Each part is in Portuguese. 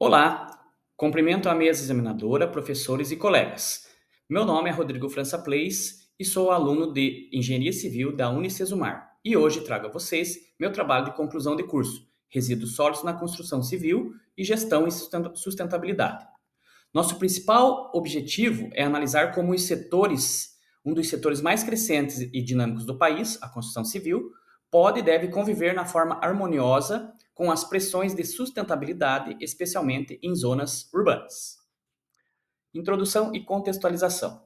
Olá, cumprimento a mesa examinadora, professores e colegas. Meu nome é Rodrigo França Pleis e sou aluno de Engenharia Civil da Unicesumar. E hoje trago a vocês meu trabalho de conclusão de curso, Resíduos Sólidos na Construção Civil e Gestão e Sustentabilidade. Nosso principal objetivo é analisar como um dos setores mais crescentes e dinâmicos do país, a construção civil, pode e deve conviver na forma harmoniosa com as pressões de sustentabilidade, especialmente em zonas urbanas. Introdução e contextualização.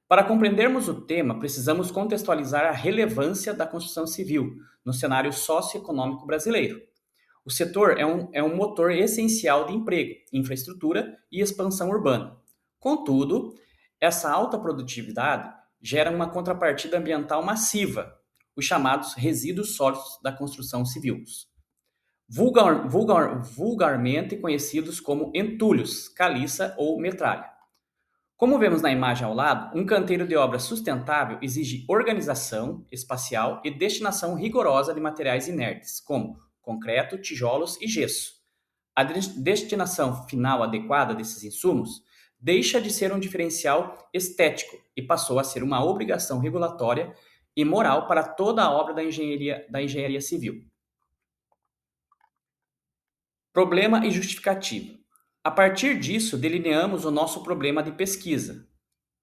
Para compreendermos o tema, precisamos contextualizar a relevância da construção civil no cenário socioeconômico brasileiro. O setor é um motor essencial de emprego, infraestrutura e expansão urbana. Contudo, essa alta produtividade gera uma contrapartida ambiental massiva, os chamados resíduos sólidos da construção civil, vulgarmente conhecidos como entulhos, caliça ou metralha. Como vemos na imagem ao lado, um canteiro de obra sustentável exige organização espacial e destinação rigorosa de materiais inertes, como concreto, tijolos e gesso. A destinação final adequada desses insumos deixa de ser um diferencial estético e passou a ser uma obrigação regulatória e moral para toda a obra da engenharia civil. Problema e justificativa. A partir disso, delineamos o nosso problema de pesquisa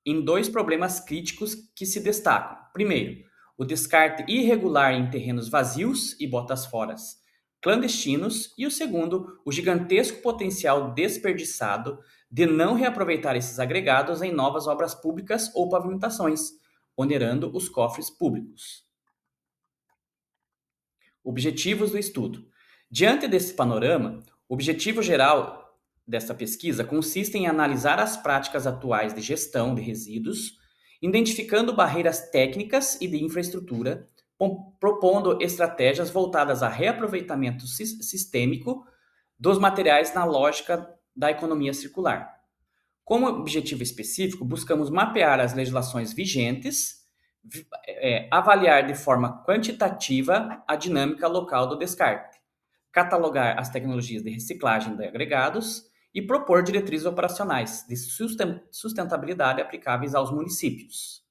em dois problemas críticos que se destacam. Primeiro, o descarte irregular em terrenos vazios e botas fora clandestinos, e o segundo, o gigantesco potencial desperdiçado de não reaproveitar esses agregados em novas obras públicas ou pavimentações, onerando os cofres públicos. Objetivos do estudo. Diante desse panorama, o objetivo geral desta pesquisa consiste em analisar as práticas atuais de gestão de resíduos, identificando barreiras técnicas e de infraestrutura, propondo estratégias voltadas a reaproveitamento sistêmico dos materiais na lógica da economia circular. Como objetivo específico, buscamos mapear as legislações vigentes, avaliar de forma quantitativa a dinâmica local do descarte, catalogar as tecnologias de reciclagem de agregados e propor diretrizes operacionais de sustentabilidade aplicáveis aos municípios.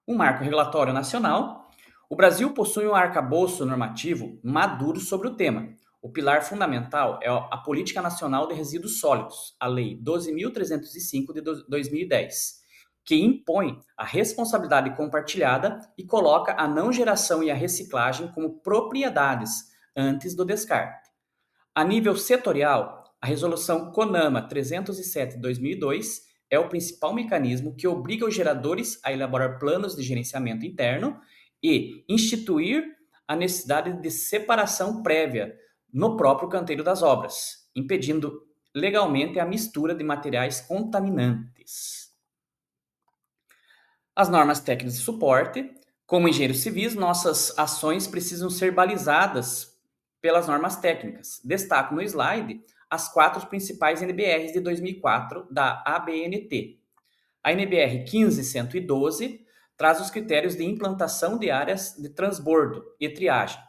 Um marco regulatório nacional. O Brasil possui um arcabouço normativo maduro sobre o tema. O pilar fundamental é a Política Nacional de Resíduos Sólidos, a Lei 12.305 de 2010, que impõe a responsabilidade compartilhada e coloca a não geração e a reciclagem como propriedades antes do descarte. A nível setorial, a Resolução CONAMA 307 de 2002 é o principal mecanismo que obriga os geradores a elaborar planos de gerenciamento interno e instituir a necessidade de separação prévia no próprio canteiro das obras, impedindo legalmente a mistura de materiais contaminantes. As normas técnicas de suporte. Como engenheiros civis, nossas ações precisam ser balizadas pelas normas técnicas. Destaco no slide as 4 principais NBRs de 2004 da ABNT. A NBR 15112 traz os critérios de implantação de áreas de transbordo e triagem,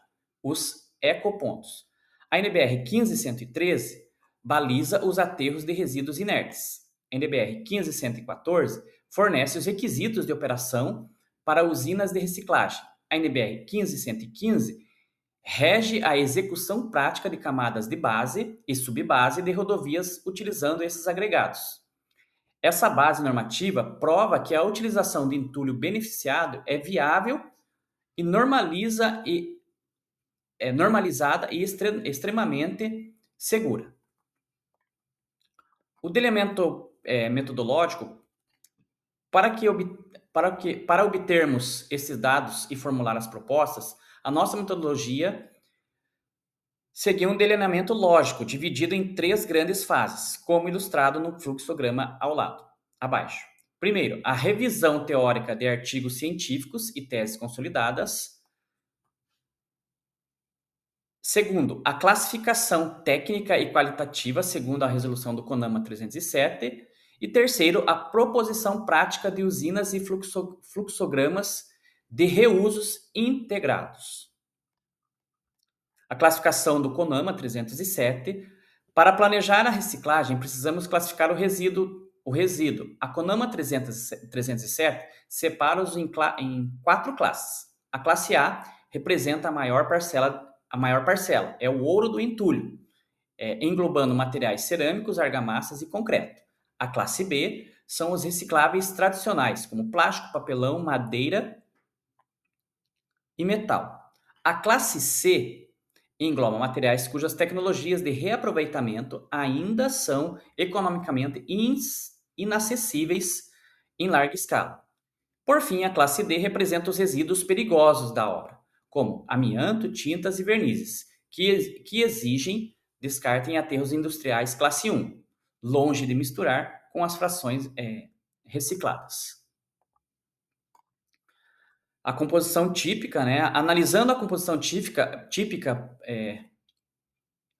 os ecopontos. A NBR 15113 baliza os aterros de resíduos inertes. A NBR 15114 fornece os requisitos de operação para usinas de reciclagem. A NBR 15115 rege a execução prática de camadas de base e subbase de rodovias utilizando esses agregados. Essa base normativa prova que a utilização de entulho beneficiado é viável e normalizada e extremamente segura. O delineamento metodológico. Para obtermos esses dados e formular as propostas, a nossa metodologia seguiu um delineamento lógico, dividido em 3 grandes fases, como ilustrado no fluxograma abaixo. Primeiro, a revisão teórica de artigos científicos e teses consolidadas. Segundo, a classificação técnica e qualitativa, segundo a resolução do CONAMA 307. E terceiro, a proposição prática de usinas e fluxogramas de reusos integrados. A classificação do CONAMA 307 Para planejar a reciclagem, precisamos classificar o resíduo. A CONAMA 307 separa-os em 4 classes. A classe A representa a maior parcela, é o ouro do entulho, englobando materiais cerâmicos, argamassas e concreto. A classe B são os recicláveis tradicionais, como plástico, papelão, madeira e metal. A classe C engloba materiais cujas tecnologias de reaproveitamento ainda são economicamente inacessíveis em larga escala. Por fim, a classe D representa os resíduos perigosos da obra, como amianto, tintas e vernizes, que exigem descarte em aterros industriais classe 1, longe de misturar com as frações recicladas. A composição típica, né? Analisando a composição típica,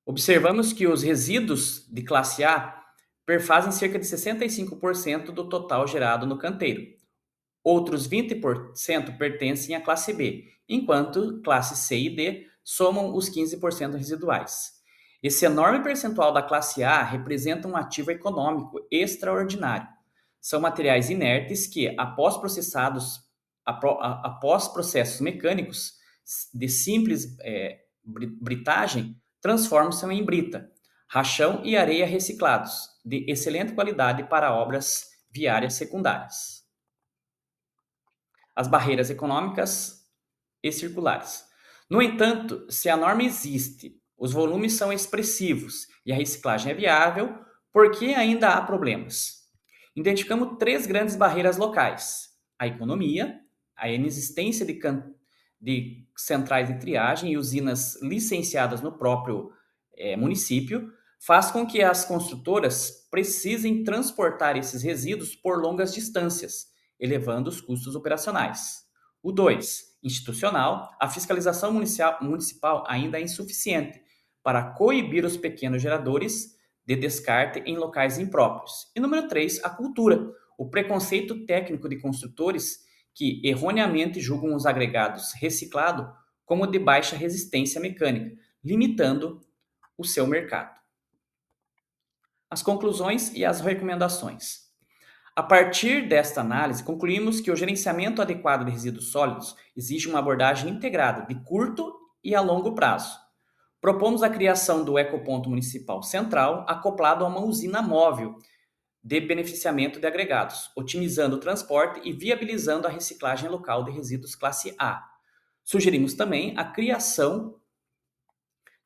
observamos que os resíduos de classe A perfazem cerca de 65% do total gerado no canteiro. Outros 20% pertencem à classe B, enquanto classe C e D somam os 15% residuais. Esse enorme percentual da classe A representa um ativo econômico extraordinário. São materiais inertes que, após processos mecânicos de simples britagem, transformam-se em brita, rachão e areia reciclados, de excelente qualidade para obras viárias secundárias. As barreiras econômicas e circulares. No entanto, se a norma existe, os volumes são expressivos e a reciclagem é viável, por que ainda há problemas? Identificamos 3 grandes barreiras locais: a economia, a inexistência de centrais de triagem e usinas licenciadas no próprio município, faz com que as construtoras precisem transportar esses resíduos por longas distâncias, elevando os custos operacionais. O 2, institucional, a fiscalização municipal ainda é insuficiente para coibir os pequenos geradores de descarte em locais impróprios. E número 3, a cultura, o preconceito técnico de construtores que erroneamente julgam os agregados reciclados como de baixa resistência mecânica, limitando o seu mercado. As conclusões e as recomendações. A partir desta análise, concluímos que o gerenciamento adequado de resíduos sólidos exige uma abordagem integrada de curto e a longo prazo. Propomos a criação do ecoponto municipal central acoplado a uma usina móvel de beneficiamento de agregados, otimizando o transporte e viabilizando a reciclagem local de resíduos classe A. Sugerimos também a criação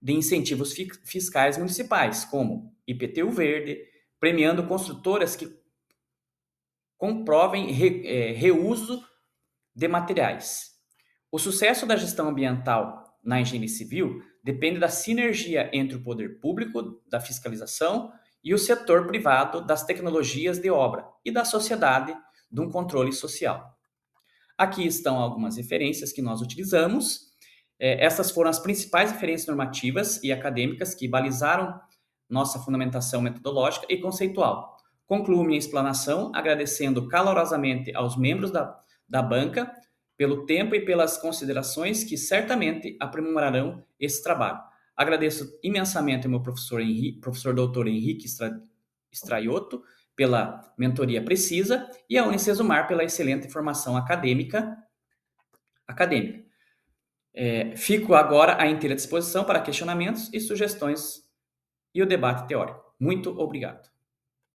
de incentivos fiscais municipais, como IPTU verde, premiando construtoras que comprovem reuso de materiais. O sucesso da gestão ambiental na engenharia civil depende da sinergia entre o poder público, da fiscalização, e o setor privado das tecnologias de obra e da sociedade de um controle social. Aqui estão algumas referências que nós utilizamos. Essas foram as principais referências normativas e acadêmicas que balizaram nossa fundamentação metodológica e conceitual. Concluo minha explanação agradecendo calorosamente aos membros da banca pelo tempo e pelas considerações que certamente aprimorarão esse trabalho. Agradeço imensamente ao meu professor doutor Henrique Straiotto pela mentoria precisa e à Unicesumar pela excelente formação acadêmica. Fico agora à inteira disposição para questionamentos e sugestões e o debate teórico. Muito obrigado.